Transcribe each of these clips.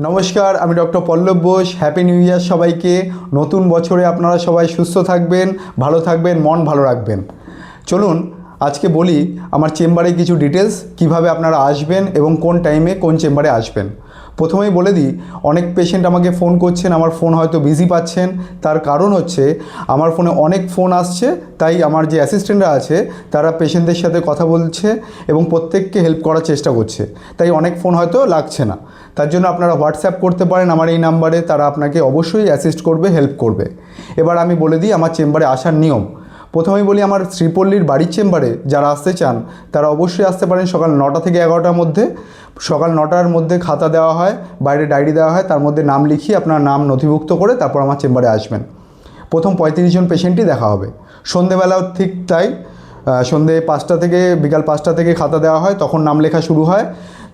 নমস্কার, আমি ডক্টর পল্লব Bose. Happy new year সবাইকে। নতুন বছরে আপনারা সবাই সুস্থ থাকবেন, ভালো থাকবেন, মন ভালো রাখবেন। চলুন আজকে বলি আমার চেম্বারে কিছু ডিটেলস, কিভাবে আপনারা আসবেন এবং কোন টাইমে কোন চেম্বারে আসবেন। প্রথমেই বলে দিই, অনেক পেশেন্ট আমাকে ফোন করছেন, আমার ফোন হয়তো বিজি পাচ্ছেন। তার কারণ হচ্ছে আমার ফোনে অনেক ফোন আসছে, তাই আমার যে অ্যাসিস্ট্যান্টরা আছে তারা পেশেন্টদের সাথে কথা বলছে এবং প্রত্যেককে হেল্প করার চেষ্টা করছে, তাই অনেক ফোন হয়তো লাগছে না। তার জন্য আপনারা হোয়াটসঅ্যাপ করতে পারেন আমার এই নাম্বারে, তারা আপনাকে অবশ্যই অ্যাসিস্ট করবে, হেল্প করবে। এবার আমি বলে দিই আমার চেম্বারে আসার নিয়ম। প্রথমেই বলি, আমার শ্রীপল্লীর বাড়ির চেম্বারে যারা আসতে চান তারা অবশ্যই আসতে পারেন সকাল 9টা থেকে 11টার মধ্যে। সকাল 9টার মধ্যে খাতা দেওয়া হয়, বাইরে ডায়েরি দেওয়া হয়, তার মধ্যে নাম লিখিয়ে আপনার নাম নথিভুক্ত করে তারপর আমার চেম্বারে আসবেন। প্রথম 35 জন পেশেন্টই দেখা হবে। সন্ধেবেলাও ঠিক তাই, সন্ধে 5টা থেকে বিকাল 5টা থেকে খাতা দেওয়া হয়, তখন নাম লেখা শুরু হয়।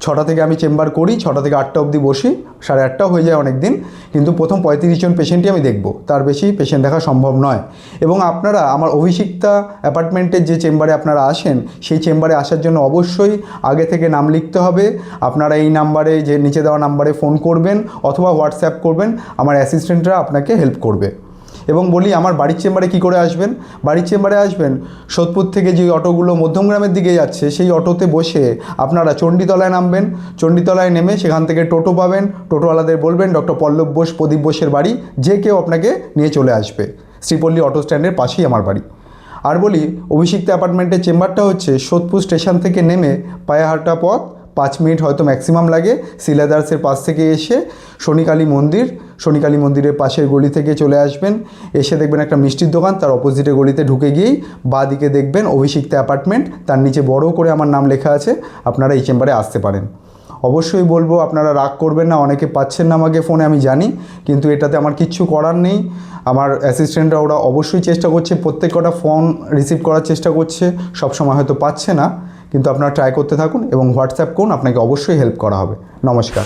6টা থেকে আমি চেম্বার করি, 6টা থেকে 8টা অবধি বসি, 8:30 হয়ে যায় অনেক দিন। কিন্তু প্রথম 35 জন পেশেন্টই আমি দেখব, তার বেশি পেশেন্ট দেখা সম্ভব নয়। এবং আপনারা আমার অভিষিক্তা অ্যাপার্টমেন্টের যে চেম্বারে আপনারা আসেন, সেই চেম্বারে আসার জন্য অবশ্যই আগে থেকে নাম লিখতে হবে। আপনারা এই নাম্বারে, যে নিচে দেওয়া নাম্বারে ফোন করবেন অথবা হোয়াটসঅ্যাপ করবেন, আমার অ্যাসিস্ট্যান্টরা আপনাকে হেল্প করবে। এবং বলি আমার বাড়ির চেম্বারে কী করে আসবেন। বাড়ির চেম্বারে আসবেন, সোদপুর থেকে যে অটোগুলো মধ্যমগ্রামের দিকে যাচ্ছে সেই অটোতে বসে আপনারা চণ্ডীতলায় নামবেন। চণ্ডীতলায় নেমে সেখান থেকে টোটো পাবেন। টোটোওয়ালাদের বলবেন ডক্টর পল্লব বোস, প্রদীপ বোসের বাড়ি, যে কেউ আপনাকে নিয়ে চলে আসবে। শ্রীপল্লী অটো স্ট্যান্ডের পাশেই আমার বাড়ি। আর বলি, অভিষিক্ত অ্যাপার্টমেন্টের চেম্বারটা হচ্ছে সোদপুর স্টেশন থেকে নেমে পায়ে হাঁটা পথ, 5 মিনিট হয়তো ম্যাক্সিমাম লাগে। সিলাদার্সের পাশ থেকে এসে শনিকালী মন্দিরের পাশের গলি থেকে চলে আসবেন। এসে দেখবেন একটা মিষ্টির দোকান, তার অপোজিটের গলিতে ঢুকে গিয়েই বাঁ দিকে দেখবেন অভিষিক্ত অ্যাপার্টমেন্ট, তার নিচে বড় করে আমার নাম লেখা আছে। আপনারা এই চেম্বারে আসতে পারেন। অবশ্যই বলবো আপনারা রাগ করবেন না, অনেকে পাচ্ছেন না আমাকে ফোনে, আমি জানি, কিন্তু এটাতে আমার কিচ্ছু করার নেই। আমার অ্যাসিস্ট্যান্টরা ওরা অবশ্যই চেষ্টা করছে, প্রত্যেক কটা ফোন রিসিভ করার চেষ্টা করছে। সব সময় হয়তো পাচ্ছে না, কিন্তু আপনারা ট্রাই করতে থাকুন এবং হোয়াটসঅ্যাপ করুন, আপনাকে অবশ্যই হেল্প করা হবে। নমস্কার।